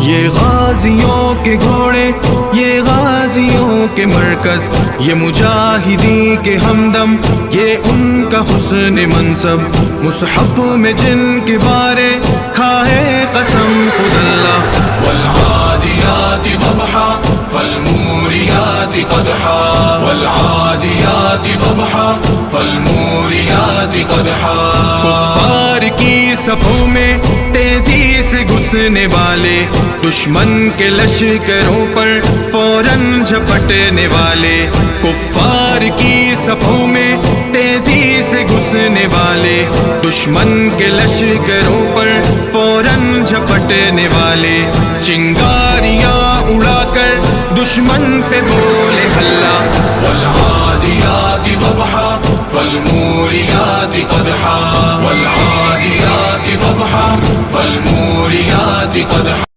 یہ غازیوں کے گھوڑے، یہ غازیوں کے مرکز، یہ مجاہدی کے ہمدم، یہ ان کا حسن منصب، مصحف میں جن کے بارے کھائے قسم خود اللہ۔ والعادیات ضبحا فالموریات قدحا، والعادیات ضبحا فالموریات قدحا۔ کفار کی صفوں میں تیزی سے گھسنے والے، دشمن کے لشکروں پر فوراً جھپٹنے والے، کفار کی صفوں میں تیزی سے گھسنے والے، دشمن کے لشکروں پر فوراً جھپٹنے والے، چنگاریاں اڑا کر دشمن پہ بولے ہلا۔ والعادیات ضبحا فالموریات قدحا، والعادیات ضبحا فالموریات قدحا۔